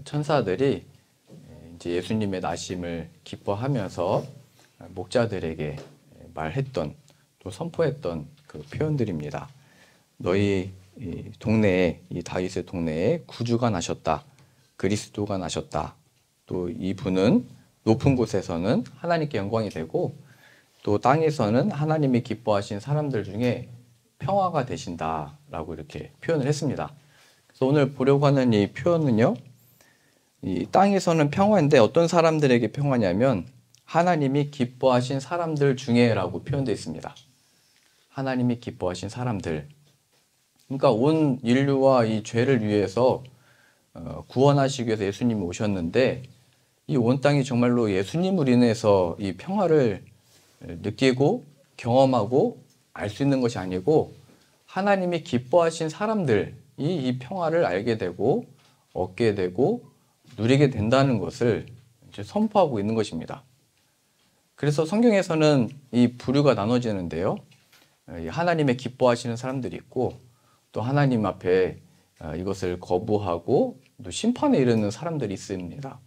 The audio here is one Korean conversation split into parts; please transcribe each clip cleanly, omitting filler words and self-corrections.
천사들이 이제 예수님의 나심을 기뻐하면서 목자들에게 말했던 또 선포했던 그 표현들입니다. 너희 이 동네에 이 다윗의 동네에 구주가 나셨다. 그리스도가 나셨다. 또 이분은 높은 곳에서는 하나님께 영광이 되고 또 땅에서는 하나님이 기뻐하신 사람들 중에 평화가 되신다라고 이렇게 표현을 했습니다. 그래서 오늘 보려고 하는 이 표현은요. 이 땅에서는 평화인데 어떤 사람들에게 평화냐면 하나님이 기뻐하신 사람들 중에라고 표현되어 있습니다. 하나님이 기뻐하신 사람들. 그러니까 온 인류와 이 죄를 위해서 구원하시기 위해서 예수님이 오셨는데 이 온 땅이 정말로 예수님으로 인해서 이 평화를 느끼고 경험하고 알 수 있는 것이 아니고 하나님이 기뻐하신 사람들이 이 평화를 알게 되고 얻게 되고 누리게 된다는 것을 이제 선포하고 있는 것입니다. 그래서 성경에서는 이 부류가 나눠지는데요. 하나님의 기뻐하시는 사람들이 있고 또 하나님 앞에 이것을 거부하고 또 심판에 이르는 사람들이 있습니다.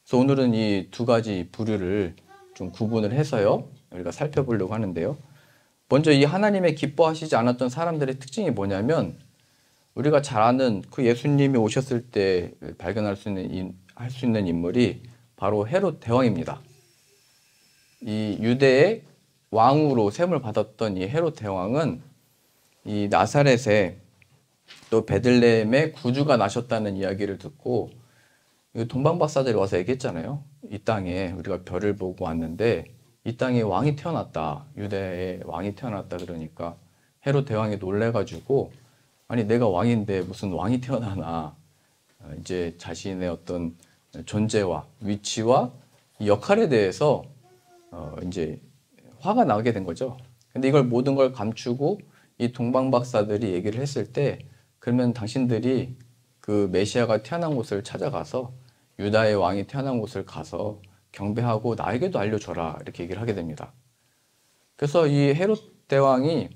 그래서 오늘은 이 두 가지 부류를 좀 구분을 해서요. 우리가 살펴보려고 하는데요. 먼저 이 하나님의 기뻐하시지 않았던 사람들의 특징이 뭐냐면 우리가 잘 아는 그 예수님이 오셨을 때 발견할 수 있는 인물이 바로 헤롯 대왕입니다. 이 유대의 왕으로 셈을 받았던 이 헤롯 대왕은 이 나사렛에 또 베들레헴에 구주가 나셨다는 이야기를 듣고 동방박사들이 와서 얘기했잖아요. 이 땅에 우리가 별을 보고 왔는데 이 땅에 왕이 태어났다. 유대에 왕이 태어났다 그러니까 헤롯 대왕이 놀래가지고 아니 내가 왕인데 무슨 왕이 태어나나 이제 자신의 어떤 존재와 위치와 역할에 대해서 이제 화가 나게 된 거죠. 근데 이걸 모든 걸 감추고 이 동방박사들이 얘기를 했을 때 그러면 당신들이 그 메시아가 태어난 곳을 찾아가서 유다의 왕이 태어난 곳을 가서 경배하고 나에게도 알려줘라 이렇게 얘기를 하게 됩니다. 그래서 이 헤롯 대왕이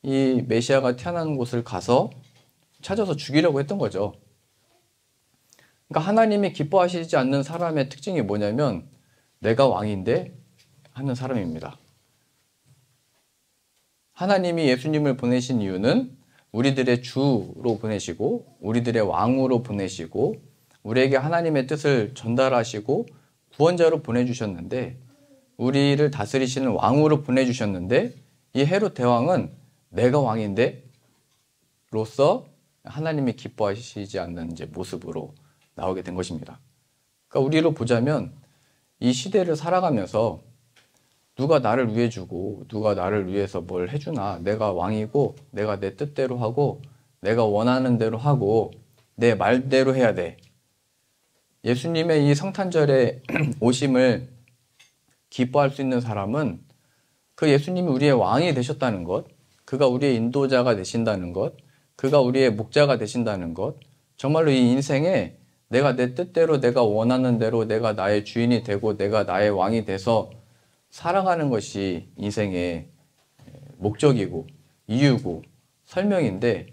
이 메시아가 태어난 곳을 가서 찾아서 죽이려고 했던 거죠. 그러니까 하나님이 기뻐하시지 않는 사람의 특징이 뭐냐면 내가 왕인데 하는 사람입니다. 하나님이 예수님을 보내신 이유는 우리들의 주로 보내시고 우리들의 왕으로 보내시고 우리에게 하나님의 뜻을 전달하시고 구원자로 보내주셨는데 우리를 다스리시는 왕으로 보내주셨는데 이 헤롯 대왕은 내가 왕인데 로서 하나님이 기뻐하시지 않는 이제 모습으로 나오게 된 것입니다. 그러니까 우리로 보자면 이 시대를 살아가면서 누가 나를 위해 주고 누가 나를 위해서 뭘 해주나 내가 왕이고 내가 내 뜻대로 하고 내가 원하는 대로 하고 내 말대로 해야 돼. 예수님의 이 성탄절에 오심을 기뻐할 수 있는 사람은 그 예수님이 우리의 왕이 되셨다는 것, 그가 우리의 인도자가 되신다는 것, 그가 우리의 목자가 되신다는 것, 정말로 이 인생에 내가 내 뜻대로 내가 원하는 대로 내가 나의 주인이 되고 내가 나의 왕이 돼서 살아가는 것이 인생의 목적이고 이유고 설명인데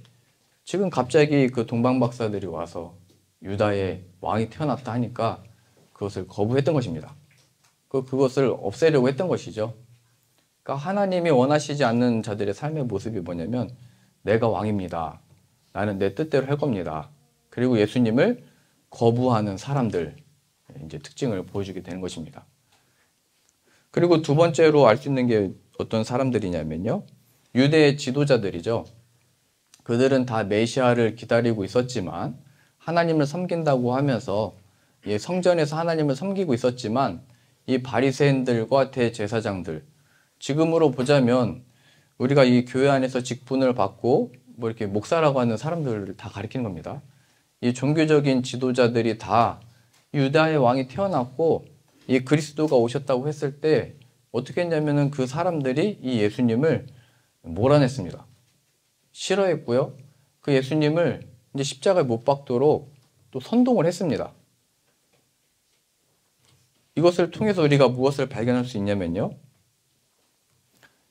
지금 갑자기 그 동방박사들이 와서 유다의 왕이 태어났다 하니까 그것을 거부했던 것입니다. 그것을 없애려고 했던 것이죠. 그러니까 하나님이 원하시지 않는 자들의 삶의 모습이 뭐냐면 내가 왕입니다. 나는 내 뜻대로 할 겁니다. 그리고 예수님을 거부하는 사람들 이제 특징을 보여주게 되는 것입니다. 그리고 두 번째로 알 수 있는 게 어떤 사람들이냐면요. 유대의 지도자들이죠. 그들은 다 메시아를 기다리고 있었지만 하나님을 섬긴다고 하면서 성전에서 하나님을 섬기고 있었지만 이 바리새인들과 대제사장들 지금으로 보자면 우리가 이 교회 안에서 직분을 받고 뭐 이렇게 목사라고 하는 사람들을 다 가리키는 겁니다. 이 종교적인 지도자들이 다 유다의 왕이 태어났고 이 그리스도가 오셨다고 했을 때 어떻게 했냐면은 그 사람들이 이 예수님을 몰아냈습니다. 싫어했고요. 그 예수님을 이제 십자가에 못 박도록 또 선동을 했습니다. 이것을 통해서 우리가 무엇을 발견할 수 있냐면요.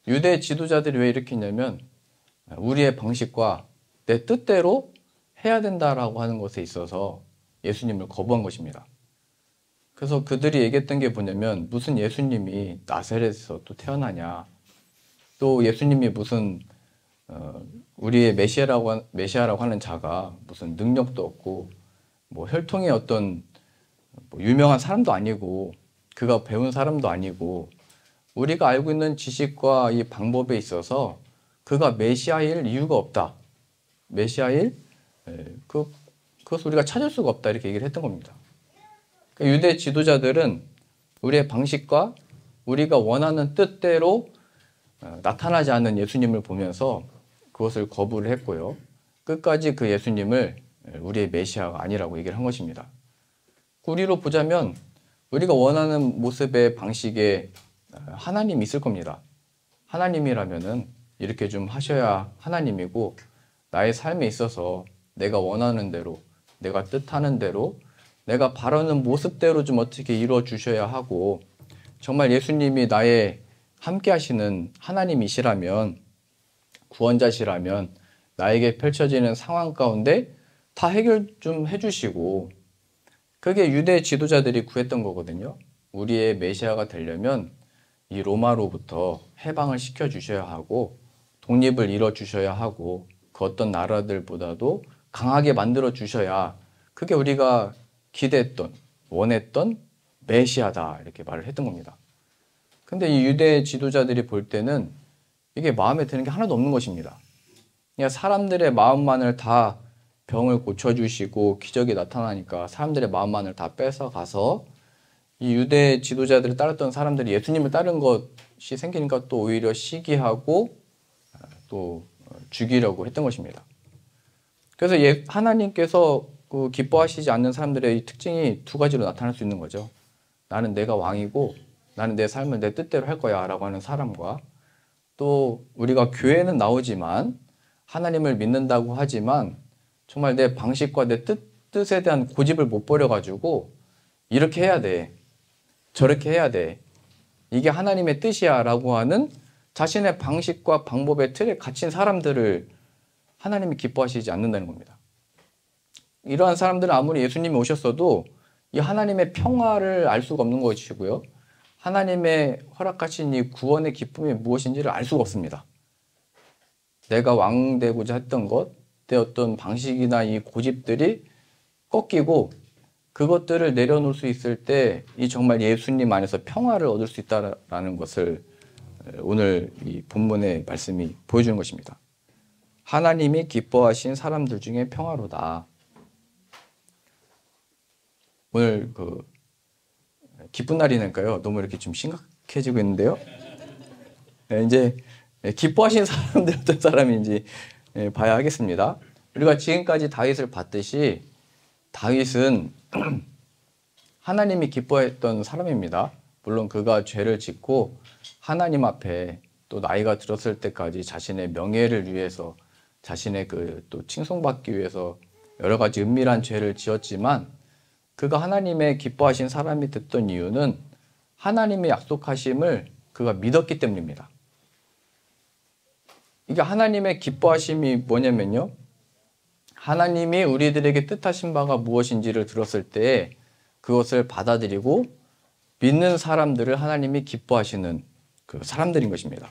유대 지도자들이 왜 이렇게 했냐면 우리의 방식과 내 뜻대로 해야 된다라고 하는 것에 있어서 예수님을 거부한 것입니다. 그래서 그들이 얘기했던 게 뭐냐면 무슨 예수님이 나사렛에서 또 태어나냐, 또 예수님이 무슨 우리의 메시아라고 하는 자가 무슨 능력도 없고 뭐 혈통의 어떤 뭐 유명한 사람도 아니고 그가 배운 사람도 아니고 우리가 알고 있는 지식과 이 방법에 있어서 그가 메시아일 이유가 없다. 메시아일 그것을 우리가 찾을 수가 없다. 이렇게 얘기를 했던 겁니다. 그러니까 유대 지도자들은 우리의 방식과 우리가 원하는 뜻대로 나타나지 않는 예수님을 보면서 그것을 거부를 했고요. 끝까지 그 예수님을 우리의 메시아가 아니라고 얘기를 한 것입니다. 우리로 보자면 우리가 원하는 모습의 방식에 하나님이 있을 겁니다. 하나님이라면은 이렇게 좀 하셔야 하나님이고 나의 삶에 있어서 내가 원하는 대로, 내가 뜻하는 대로, 내가 바라는 모습대로 좀 어떻게 이루어 주셔야 하고 정말 예수님이 나의 함께 하시는 하나님이시라면, 구원자시라면 나에게 펼쳐지는 상황 가운데 다 해결 좀 해주시고, 그게 유대 지도자들이 구했던 거거든요. 우리의 메시아가 되려면 이 로마로부터 해방을 시켜 주셔야 하고 독립을 이뤄 주셔야 하고 그 어떤 나라들보다도 강하게 만들어 주셔야 그게 우리가 기대했던, 원했던 메시아다, 이렇게 말을 했던 겁니다. 근데 이 유대 지도자들이 볼 때는 이게 마음에 드는 게 하나도 없는 것입니다. 그냥 사람들의 마음만을 다 병을 고쳐주시고 기적이 나타나니까 사람들의 마음만을 다 뺏어가서 이 유대 지도자들을 따랐던 사람들이 예수님을 따른 것이 생기니까 또 오히려 시기하고 또 죽이려고 했던 것입니다. 그래서 하나님께서 그 기뻐하시지 않는 사람들의 이 특징이 두 가지로 나타날 수 있는 거죠. 나는 내가 왕이고 나는 내 삶을 내 뜻대로 할 거야 라고 하는 사람과, 또 우리가 교회는 나오지만 하나님을 믿는다고 하지만 정말 내 방식과 내 뜻에 대한 고집을 못 버려가지고 이렇게 해야 돼, 저렇게 해야 돼, 이게 하나님의 뜻이야 라고 하는 자신의 방식과 방법의 틀에 갇힌 사람들을 하나님이 기뻐하시지 않는다는 겁니다. 이러한 사람들은 아무리 예수님이 오셨어도 이 하나님의 평화를 알 수가 없는 것이고요. 하나님의 허락하신 이 구원의 기쁨이 무엇인지를 알 수가 없습니다. 내가 왕 되고자 했던 것, 내 어떤 방식이나 이 고집들이 꺾이고 그것들을 내려놓을 수 있을 때 이 정말 예수님 안에서 평화를 얻을 수 있다는 것을 오늘 이 본문의 말씀이 보여주는 것입니다. 하나님이 기뻐하신 사람들 중에 평화로다. 오늘 기쁜 날이니까요. 너무 이렇게 좀 심각해지고 있는데요. 이제 기뻐하신 사람들 어떤 사람인지 봐야 하겠습니다. 우리가 지금까지 다윗을 봤듯이 다윗은 하나님이 기뻐했던 사람입니다. 물론 그가 죄를 짓고 하나님 앞에 또 나이가 들었을 때까지 자신의 명예를 위해서, 자신의 또 칭송받기 위해서 여러 가지 은밀한 죄를 지었지만 그가 하나님의 기뻐하신 사람이 됐던 이유는 하나님의 약속하심을 그가 믿었기 때문입니다. 이게 하나님의 기뻐하심이 뭐냐면요, 하나님이 우리들에게 뜻하신 바가 무엇인지를 들었을 때 그것을 받아들이고 믿는 사람들을 하나님이 기뻐하시는 그 사람들인 것입니다.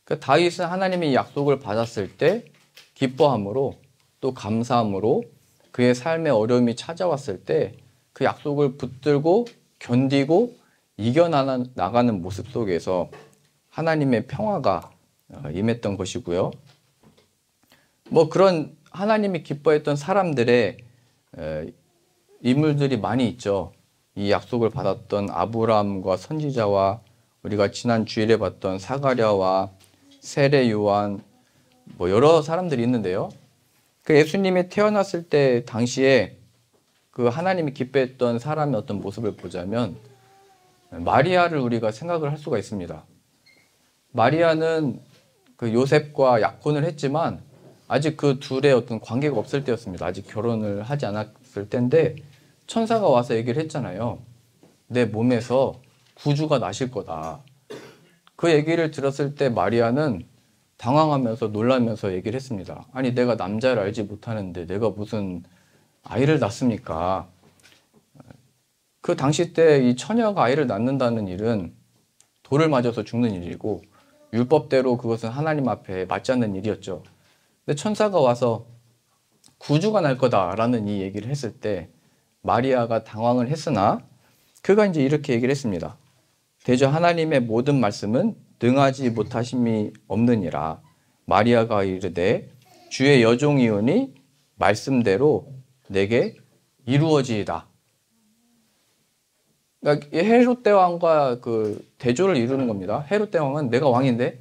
그 다윗은 하나님의 약속을 받았을 때 기뻐함으로 또 감사함으로 그의 삶에 어려움이 찾아왔을 때 그 약속을 붙들고 견디고 이겨나가는 모습 속에서 하나님의 평화가 임했던 것이고요. 뭐 그런 하나님이 기뻐했던 사람들의 인물들이 많이 있죠. 이 약속을 받았던 아브라함과 선지자와 우리가 지난 주일에 봤던 사가랴와 세례 요한, 뭐 여러 사람들이 있는데요. 그 예수님이 태어났을 때 당시에 그 하나님이 기뻐했던 사람의 어떤 모습을 보자면 마리아를 우리가 생각을 할 수가 있습니다. 마리아는 그 요셉과 약혼을 했지만 아직 그 둘의 어떤 관계가 없을 때였습니다. 아직 결혼을 하지 않았을 때인데 천사가 와서 얘기를 했잖아요. 내 몸에서 구주가 나실 거다. 그 얘기를 들었을 때 마리아는 당황하면서 놀라면서 얘기를 했습니다. 아니 내가 남자를 알지 못하는데 내가 무슨 아이를 낳습니까? 그 당시 때 이 처녀가 아이를 낳는다는 일은 돌을 맞아서 죽는 일이고 율법대로 그것은 하나님 앞에 맞지 않는 일이었죠. 근데 천사가 와서 구주가 날 거다라는 이 얘기를 했을 때 마리아가 당황을 했으나 그가 이제 이렇게 얘기를 했습니다. 대저 하나님의 모든 말씀은 능하지 못하심이 없느니라. 마리아가 이르되 주의 여종이오니 말씀대로 내게 이루어지이다. 그러니까 헤롯 대왕과 그 대조를 이루는 겁니다. 헤롯 대왕은 내가 왕인데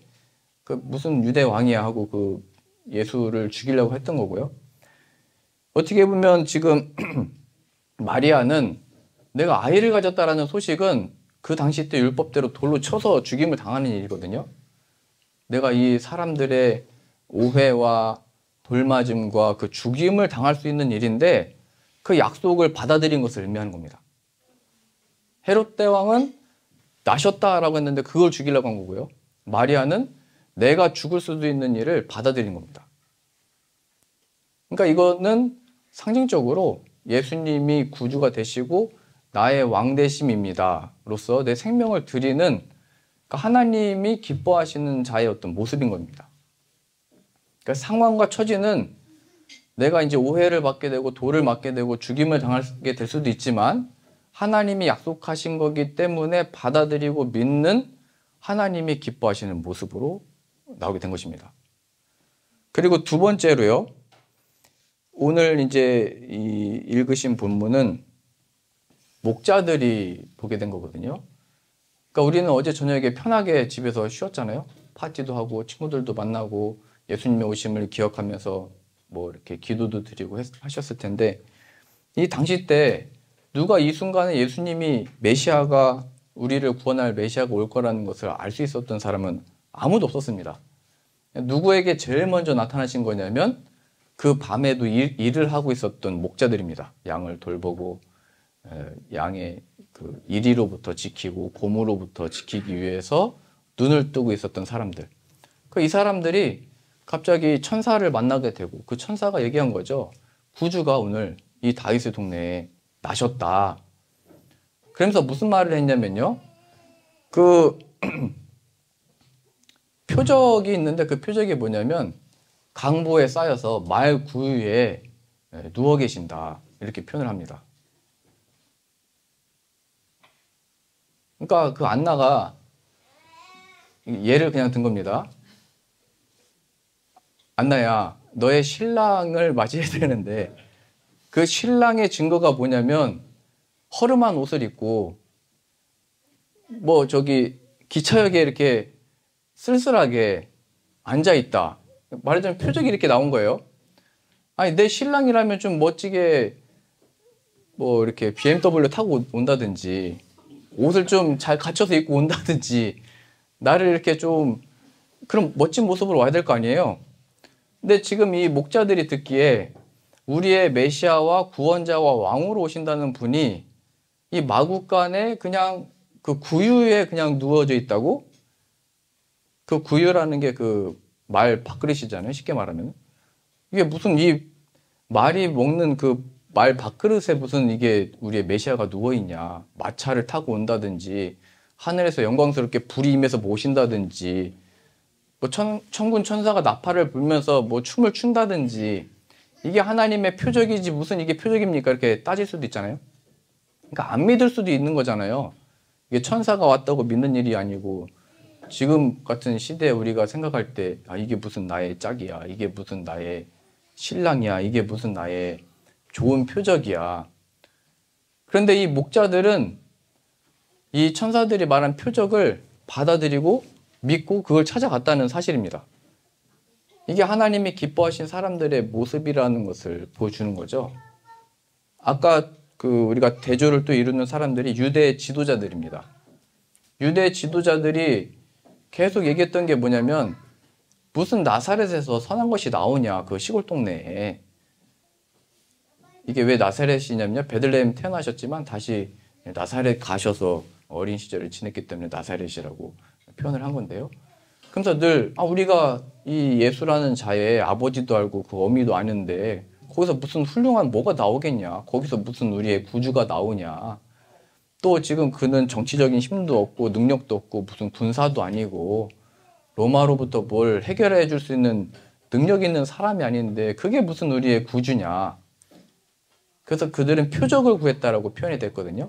그 무슨 유대 왕이야 하고 그 예수를 죽이려고 했던 거고요. 어떻게 보면 지금 마리아는 내가 아이를 가졌다라는 소식은 그 당시 때 율법대로 돌로 쳐서 죽임을 당하는 일이거든요. 내가 이 사람들의 오해와 돌맞음과 그 죽임을 당할 수 있는 일인데 그 약속을 받아들인 것을 의미하는 겁니다. 헤롯 대왕은 나셨다라고 했는데 그걸 죽이려고 한 거고요. 마리아는 내가 죽을 수도 있는 일을 받아들인 겁니다. 그러니까 이거는 상징적으로 예수님이 구주가 되시고 나의 왕 되심입니다. 로서 내 생명을 드리는 그러니까 하나님이 기뻐하시는 자의 어떤 모습인 겁니다. 그러니까 상황과 처지는 내가 이제 오해를 받게 되고 돌을 맞게 되고 죽임을 당하게 될 수도 있지만 하나님이 약속하신 거기 때문에 받아들이고 믿는 하나님이 기뻐하시는 모습으로 나오게 된 것입니다. 그리고 두 번째로요. 오늘 이제 이 읽으신 본문은 목자들이 보게 된 거거든요. 그러니까 우리는 어제 저녁에 편하게 집에서 쉬었잖아요. 파티도 하고 친구들도 만나고 예수님의 오심을 기억하면서 뭐 이렇게 기도도 드리고 하셨을 텐데 이 당시 때 누가 이 순간에 예수님이 메시아가 우리를 구원할 메시아가 올 거라는 것을 알 수 있었던 사람은 아무도 없었습니다. 누구에게 제일 먼저 나타나신 거냐면 그 밤에도 일을 하고 있었던 목자들입니다. 양을 돌보고 양의 그 이리로부터 지키고 곰으로부터 지키기 위해서 눈을 뜨고 있었던 사람들. 이 사람들이 갑자기 천사를 만나게 되고 그 천사가 얘기한 거죠. 구주가 오늘 이 다윗의 동네에 나셨다. 그러면서 무슨 말을 했냐면요. 그 표적이 있는데 그 표적이 뭐냐면 강보에 쌓여서 말 구유에 누워 계신다. 이렇게 표현을 합니다. 그러니까 그 안나가 예를 그냥 든 겁니다. 안나야, 너의 신랑을 맞이해야 되는데 그 신랑의 증거가 뭐냐면 허름한 옷을 입고 뭐 저기 기차역에 이렇게 쓸쓸하게 앉아있다. 말하자면 표적이 이렇게 나온 거예요. 아니 내 신랑이라면 좀 멋지게 뭐 이렇게 BMW 타고 온다든지 옷을 좀 잘 갖춰서 입고 온다든지 나를 이렇게 좀 그런 멋진 모습으로 와야 될 거 아니에요. 근데 지금 이 목자들이 듣기에 우리의 메시아와 구원자와 왕으로 오신다는 분이 이 마구간에 그냥 그 구유에 그냥 누워져 있다고? 그 구유라는 게 그 말 밥그릇이잖아요. 쉽게 말하면. 이게 무슨 이 말이 먹는 그 말 밥그릇에 무슨 이게 우리의 메시아가 누워있냐. 마차를 타고 온다든지 하늘에서 영광스럽게 불이 임해서 모신다든지 뭐 천군 천사가 나팔을 불면서 뭐 춤을 춘다든지 이게 하나님의 표적이지 무슨 이게 표적입니까? 이렇게 따질 수도 있잖아요. 그러니까 안 믿을 수도 있는 거잖아요. 이게 천사가 왔다고 믿는 일이 아니고 지금 같은 시대에 우리가 생각할 때 아, 이게 무슨 나의 짝이야. 이게 무슨 나의 신랑이야. 이게 무슨 나의 좋은 표적이야. 그런데 이 목자들은 이 천사들이 말한 표적을 받아들이고 믿고 그걸 찾아갔다는 사실입니다. 이게 하나님이 기뻐하신 사람들의 모습이라는 것을 보여주는 거죠. 아까 그 우리가 대조를 또 이루는 사람들이 유대 지도자들입니다. 유대 지도자들이 계속 얘기했던 게 뭐냐면 무슨 나사렛에서 선한 것이 나오냐 그 시골 동네에. 이게 왜 나사렛이냐면요. 베들레헴 태어나셨지만 다시 나사렛 가셔서 어린 시절을 지냈기 때문에 나사렛이라고 표현을 한 건데요. 그래서 늘 우리가 이 예수라는 자의 아버지도 알고 그 어미도 아는데 거기서 무슨 훌륭한 뭐가 나오겠냐. 거기서 무슨 우리의 구주가 나오냐. 또 지금 그는 정치적인 힘도 없고 능력도 없고 무슨 군사도 아니고 로마로부터 뭘 해결해 줄 수 있는 능력 있는 사람이 아닌데 그게 무슨 우리의 구주냐. 그래서 그들은 표적을 구했다라고 표현이 됐거든요.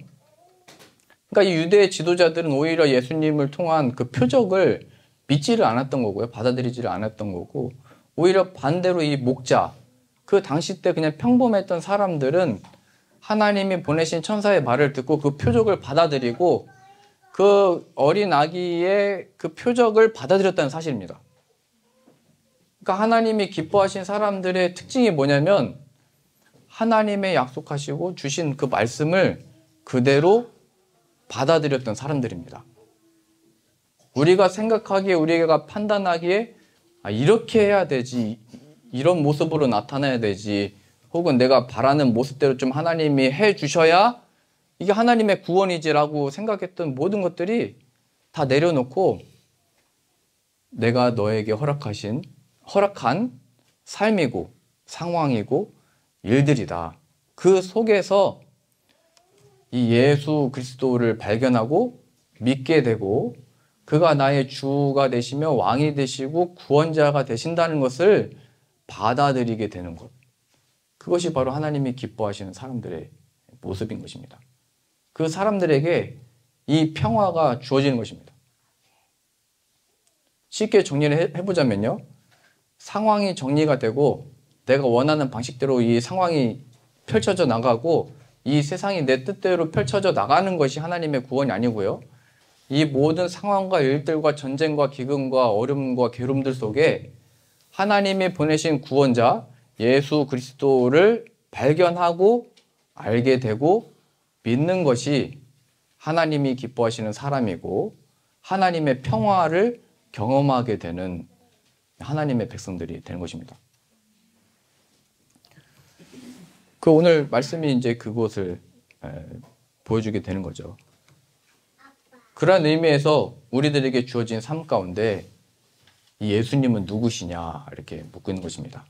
그러니까 이 유대 지도자들은 오히려 예수님을 통한 그 표적을 믿지를 않았던 거고요. 받아들이지를 않았던 거고, 오히려 반대로 이 목자, 그 당시 때 그냥 평범했던 사람들은 하나님이 보내신 천사의 말을 듣고 그 표적을 받아들이고 그 어린 아기의 그 표적을 받아들였다는 사실입니다. 그러니까 하나님이 기뻐하신 사람들의 특징이 뭐냐면 하나님의 약속하시고 주신 그 말씀을 그대로 받아들였던 사람들입니다. 우리가 생각하기에, 우리가 판단하기에 이렇게 해야 되지, 이런 모습으로 나타나야 되지, 혹은 내가 바라는 모습대로 좀 하나님이 해 주셔야 이게 하나님의 구원이지라고 생각했던 모든 것들이 다 내려놓고 내가 너에게 허락한 삶이고 상황이고 일들이다. 그 속에서 이 예수 그리스도를 발견하고 믿게 되고 그가 나의 주가 되시며 왕이 되시고 구원자가 되신다는 것을 받아들이게 되는 것. 그것이 바로 하나님이 기뻐하시는 사람들의 모습인 것입니다. 그 사람들에게 이 평화가 주어지는 것입니다. 쉽게 정리를 해보자면요. 상황이 정리가 되고 내가 원하는 방식대로 이 상황이 펼쳐져 나가고 이 세상이 내 뜻대로 펼쳐져 나가는 것이 하나님의 구원이 아니고요. 이 모든 상황과 일들과 전쟁과 기근과 어려움과 괴로움들 속에 하나님이 보내신 구원자 예수 그리스도를 발견하고 알게 되고 믿는 것이 하나님이 기뻐하시는 사람이고 하나님의 평화를 경험하게 되는 하나님의 백성들이 되는 것입니다. 그 오늘 말씀이 이제 그것을 보여주게 되는 거죠. 그러한 의미에서 우리들에게 주어진 삶 가운데 이 예수님은 누구시냐 이렇게 묻고 있는 것입니다.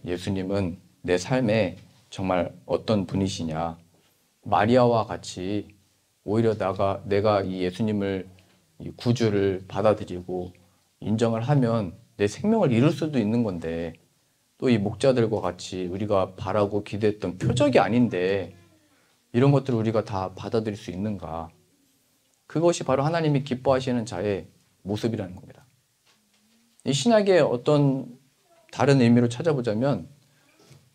예수님은 내 삶에 정말 어떤 분이시냐. 마리아와 같이 오히려 내가 이 예수님을 이 구주를 받아들이고 인정을 하면 내 생명을 잃을 수도 있는 건데 또 이 목자들과 같이 우리가 바라고 기대했던 표적이 아닌데 이런 것들을 우리가 다 받아들일 수 있는가. 그것이 바로 하나님이 기뻐하시는 자의 모습이라는 겁니다. 이 신약의 어떤 다른 의미로 찾아보자면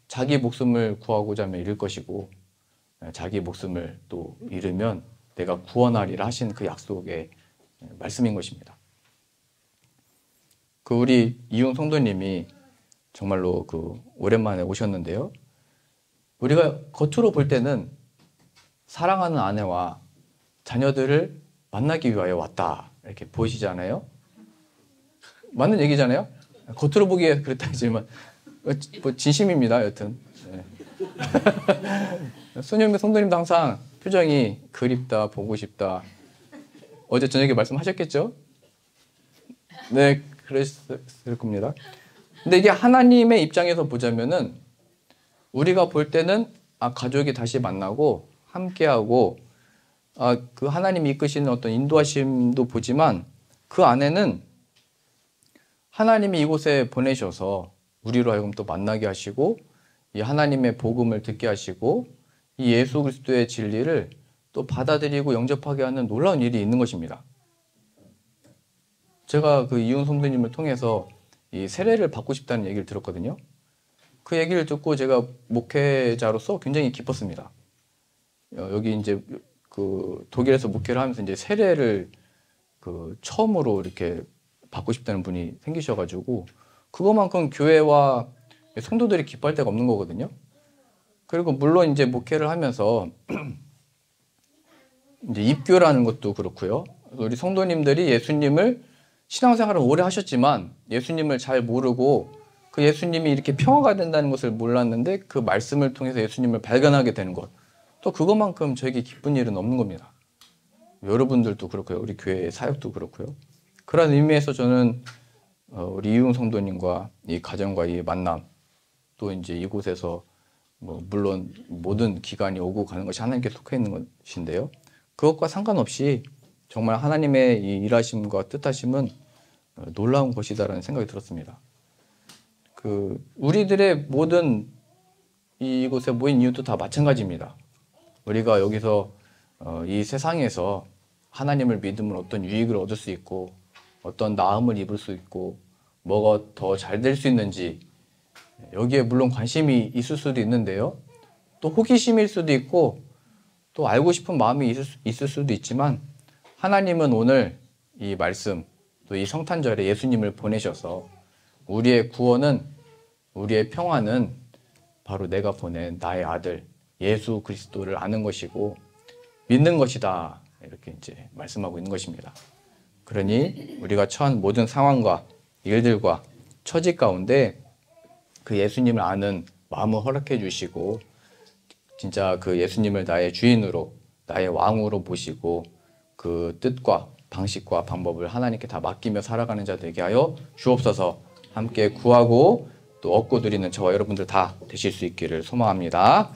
자기 목숨을 구하고자 하면 잃을 것이고 자기 목숨을 또 잃으면 내가 구원하리라 하신 그 약속의 말씀인 것입니다. 그 우리 이용 성도님이 정말로 오랜만에 오셨는데요. 우리가 겉으로 볼 때는 사랑하는 아내와 자녀들을 만나기 위하여 왔다 이렇게 보이시잖아요. 맞는 얘기잖아요. 겉으로 보기에 그렇다 하지만 뭐 진심입니다. 여튼 소녀미 성도님도 항상 표정이 그립다, 보고 싶다. 어제 저녁에 말씀하셨겠죠? 네, 그랬을 겁니다. 근데 이게 하나님의 입장에서 보자면은 우리가 볼 때는 가족이 다시 만나고 함께하고 그 하나님이 이끄시는 어떤 인도하심도 보지만 그 안에는 하나님이 이곳에 보내셔서 우리로 하여금 또 만나게 하시고 이 하나님의 복음을 듣게 하시고 이 예수 그리스도의 진리를 또 받아들이고 영접하게 하는 놀라운 일이 있는 것입니다. 제가 그 이훈 성도님을 통해서 이 세례를 받고 싶다는 얘기를 들었거든요. 그 얘기를 듣고 제가 목회자로서 굉장히 기뻤습니다. 여기 이제 그 독일에서 목회를 하면서 이제 세례를 처음으로 이렇게 받고 싶다는 분이 생기셔가지고 그것만큼 교회와 성도들이 기뻐할 데가 없는 거거든요. 그리고 물론 이제 목회를 하면서 이제 입교라는 것도 그렇고요. 우리 성도님들이 예수님을 신앙생활을 오래 하셨지만 예수님을 잘 모르고 그 예수님이 이렇게 평화가 된다는 것을 몰랐는데 그 말씀을 통해서 예수님을 발견하게 되는 것. 또 그것만큼 저에게 기쁜 일은 없는 겁니다. 여러분들도 그렇고요. 우리 교회의 사역도 그렇고요. 그런 의미에서 저는 우리 이웅 성도님과 이 가정과 이 만남 또 이제 이곳에서 뭐 물론 모든 기관이 오고 가는 것이 하나님께 속해 있는 것인데요. 그것과 상관없이 정말 하나님의 이 일하심과 뜻하심은 놀라운 것이다라는 생각이 들었습니다. 우리들의 모든 이곳에 모인 이유도 다 마찬가지입니다. 우리가 여기서 이 세상에서 하나님을 믿으면 어떤 유익을 얻을 수 있고 어떤 나음을 입을 수 있고 뭐가 더 잘 될 수 있는지 여기에 물론 관심이 있을 수도 있는데요. 또 호기심일 수도 있고 또 알고 싶은 마음이 있을 수도 있지만 하나님은 오늘 이 말씀 또 이 성탄절에 예수님을 보내셔서 우리의 구원은 우리의 평화는 바로 내가 보낸 나의 아들 예수 그리스도를 아는 것이고 믿는 것이다. 이렇게 이제 말씀하고 있는 것입니다. 그러니 우리가 처한 모든 상황과 일들과 처지 가운데 그 예수님을 아는 마음을 허락해 주시고 진짜 그 예수님을 나의 주인으로 나의 왕으로 모시고 그 뜻과 방식과 방법을 하나님께 다 맡기며 살아가는 자 되게 하여 주옵소서. 함께 구하고 또 얻고 누리는 저와 여러분들 다 되실 수 있기를 소망합니다.